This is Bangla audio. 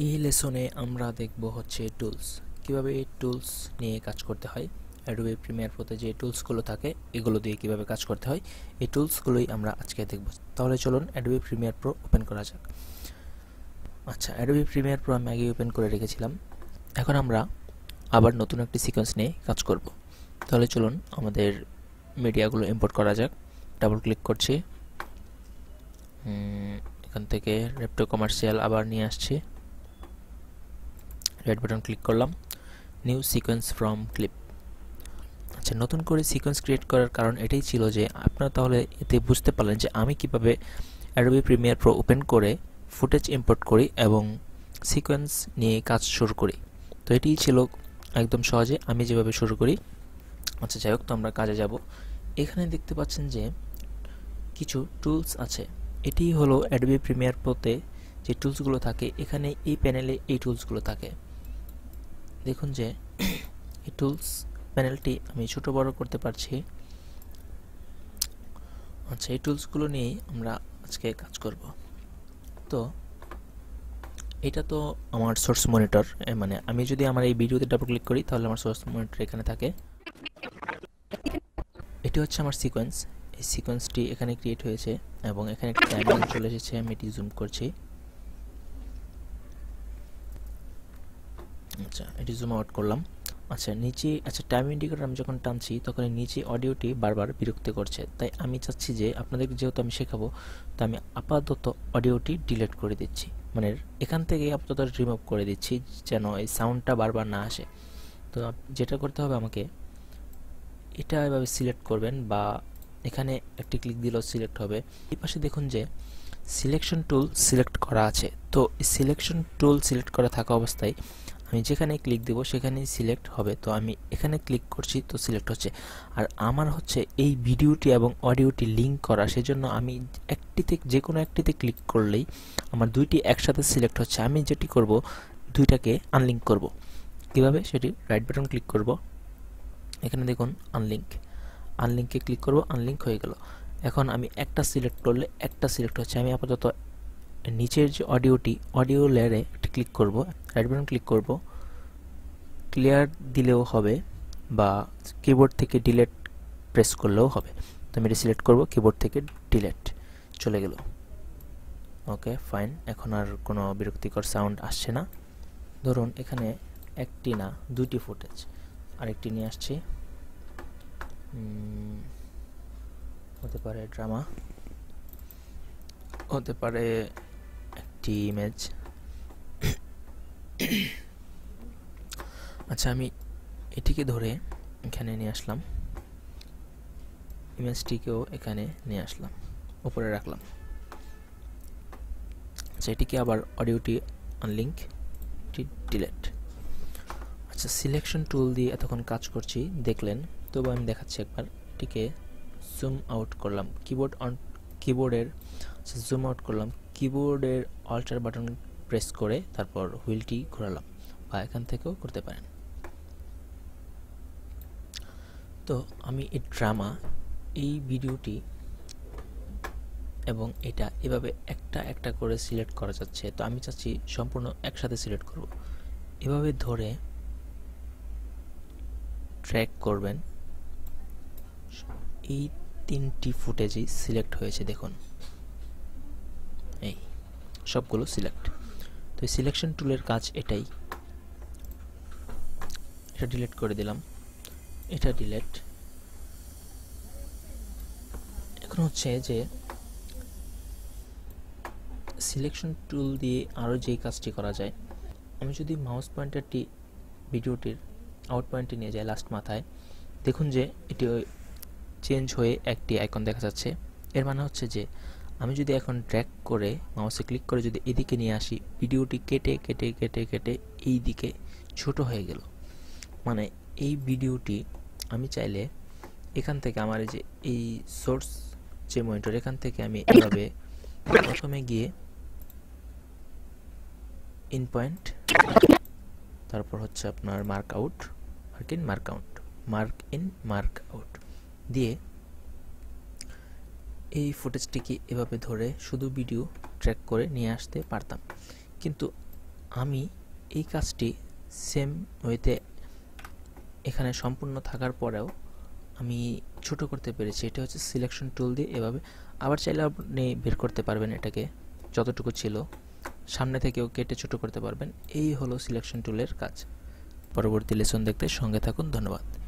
এই লেসনে আমরা দেখব হচ্ছে টুলস, কিভাবে এই টুলস নিয়ে কাজ করতে হয়। অ্যাডোবি প্রিমিয়ার প্রোতে যে টুলসগুলো থাকে এগুলো দিয়ে কিভাবে কাজ করতে হয়, এই টুলসগুলোই আমরা আজকে দেখব। তাহলে চলুন অ্যাডোবি প্রিমিয়ার প্রো ওপেন করা যাক। আচ্ছা, অ্যাডোবি প্রিমিয়ার প্রো আমি আগে ওপেন করে রেখেছিলাম। এখন আমরা আবার নতুন একটি সিকোয়েন্স নিয়ে কাজ করব। তাহলে চলুন আমাদের মিডিয়াগুলো ইম্পোর্ট করা যাক। ডাবল ক্লিক করছি, এখান থেকে রেপটো কমার্শিয়াল আবার নিয়ে আসছি, রেড বাটন ক্লিক করলাম, নিউ সিকোয়েন্স ফ্রম ক্লিপ। আচ্ছা, নতুন করে সিকোয়েন্স ক্রিয়েট করার কারণ এটাই ছিল যে আপনারা তাহলে এতে বুঝতে পারলেন যে আমি কিভাবে অ্যাডোবি প্রিমিয়ার প্রো ওপেন করে ফুটেজ ইম্পোর্ট করি এবং সিকোয়েন্স নিয়ে কাজ শুরু করি। তো এটিই ছিল একদম সহজে আমি যেভাবে শুরু করি। আচ্ছা, যাই হোক, তো আমরা কাজে যাব। এখানে দেখতে পাচ্ছেন যে কিছু টুলস আছে। এটি হলো অ্যাডোবি প্রিমিয়ার প্রোতে যে টুলসগুলো থাকে, এখানে এই প্যানেলে এই টুলসগুলো থাকে। দেখুন যে এই টুলস প্যানেলটি আমি ছোট বড় করতে পারছি। আচ্ছা, এই টুলসগুলো নিয়েই আমরা আজকে কাজ করব। তো এটা তো আমার সোর্স মনিটর, মানে আমি যদি আমার এই ভিডিওতে ডাবল ক্লিক করি তাহলে আমার সোর্স মনিটর এখানে থাকে। এটি হচ্ছে আমার সিকোয়েন্স। এই সিকোয়েন্সটি এখানে ক্রিয়েট হয়েছে এবং এখানে একটা টাইমলাইন চলে এসেছে। আমি এটি জুম করছি। আচ্ছা, এটি জুম আউট করলাম। আচ্ছা, নিচে টাইম ইন্ডিকেটর আমি যখন টানছি তখন নিচে অডিওটি বারবার বিরক্ত করছে। তাই আমি চাচ্ছি যে আপনাদেরকে যেহেতু আমি শেখাবো, তো আমি আপাতত অডিওটি ডিলিট করে দিচ্ছি, মানে এখান থেকে আপাতত রিমুভ করে দিচ্ছি যেন এই সাউন্ডটা বারবার না আসে। তো যেটা করতে হবে আমাকে, এটা এভাবে সিলেক্ট করবেন বা এখানে একটি ক্লিক দিলেও সিলেক্ট হবে। এই পাশে দেখুন যে সিলেকশন টুল সিলেক্ট করা আছে। তো সিলেকশন টুল সিলেক্ট করা থাকা অবস্থায় আমি যেখানে ক্লিক দেব সেখানেই সিলেক্ট হবে। তো আমি এখানে ক্লিক করছি, তো সিলেক্ট হচ্ছে। আর আমার হচ্ছে এই ভিডিওটি এবং অডিওটি লিঙ্ক করা, সেজন্য আমি একটিতে, যে কোনো একটিতে ক্লিক করলেই আমার দুইটি একসাথে সিলেক্ট হচ্ছে। আমি যেটি করব, দুইটাকে আনলিঙ্ক করব। কিভাবে সেটি, রাইট বাটন ক্লিক করব, এখানে দেখুন আনলিঙ্ক, আনলিঙ্কে ক্লিক করব, আনলিঙ্ক হয়ে গেল। এখন আমি একটা সিলেক্ট করলে একটা সিলেক্ট হচ্ছে। আমি আপাতত নিচের যে অডিওটি, অডিও লেয়ারে একটা ক্লিক করব, রাইট বাটন ক্লিক করব, ক্লিয়ার দিলেও হবে বা কিবোর্ড থেকে ডিলেট প্রেস করলেও হবে। তো আমি এটা সিলেক্ট করব, কিবোর্ড থেকে ডিলেট চলে গেল। ওকে, ফাইন। এখন আর কোনো বিরক্তিকর সাউন্ড আসছে না। ধরুন এখানে একটি না দুইটি ফুটেজ, আরেকটি নিয়ে আসছি, হতে পারে ড্রামা, হতে পারে একটি ইমেজ। আচ্ছা, আমি এটিকে ধরে এখানে নিয়ে আসলাম, ইমেজটিকেও এখানে নিয়ে আসলাম, উপরে রাখলাম। আচ্ছা, এটিকে আবার অডিওটি আনলিঙ্ক, ডিলেট। আচ্ছা, সিলেকশন টুল দিয়ে এতক্ষণ কাজ করছি দেখলেন, তবু আমি দেখাচ্ছি একবার। এটিকে জুম আউট করলাম, কিবোর্ডের জুম আউট করলাম, কিবোর্ডের অল্টার বাটন প্রেস করে তারপর হুইলটি ঘোরালাম, বা এখান থেকেও করতে পারেন। তো আমি এই ড্রামা, এই ভিডিওটি এবং এটা এভাবে একটা একটা করে সিলেক্ট করা যাচ্ছে। তো আমি চাচ্ছি সম্পূর্ণ একসাথে সিলেক্ট করব। এভাবে ধরে ট্র্যাক করবেন, এই তিনটি ফুটেজই সিলেক্ট হয়েছে দেখুন, এই সবগুলো সিলেক্ট। তো এই সিলেকশন টুলের কাজ এটাই। এটা ডিলিট করে দিলাম, এটা ডিলিট। এখন হচ্ছে যে সিলেকশন টুল দিয়ে আরও যেই কাজটি করা যায়, আমি যদি মাউস পয়েন্টারটি ভিডিওটির আউট পয়েন্টে নিয়ে যাই লাস্ট মাথায়, দেখুন যে এটি চেঞ্জ হয়ে একটি আইকন দেখা যাচ্ছে। এর মানে হচ্ছে যে আমি যদি এখন ড্র্যাগ করে মাউসে ক্লিক করে যদি এদিকে নিয়ে আসি, ভিডিওটি কেটে কেটে কেটে কেটে এই দিকে ছোট হয়ে গেল। মানে এই ভিডিওটি আমি চাইলে এখান থেকে আমার এই যে এই সোর্স যে মনিটর, এখান থেকে আমি এভাবে প্রথমে গিয়ে ইন পয়েন্ট, তারপর হচ্ছে আপনার mark out, mark in mark out দিয়ে এই ফুটেজটিকে এভাবে ধরে শুধু ভিডিও ট্র্যাক করে নিয়ে আসতে পারতাম। কিন্তু আমি এই কাজটি সেম ওয়েতে এখানে সম্পূর্ণ থাকার পরেও আমি ছোট করতে পেরেছি। এটা হচ্ছে সিলেকশন টুল দিয়ে এভাবে। আবার চাইলে আপনি বের করতে পারবেন এটাকে, যতটুকু ছিল সামনে থেকেও কেটে ছোট করতে পারবেন। এই হলো সিলেকশন টুলের কাজ। পরবর্তী লেসন দেখতে সঙ্গে থাকুন। ধন্যবাদ।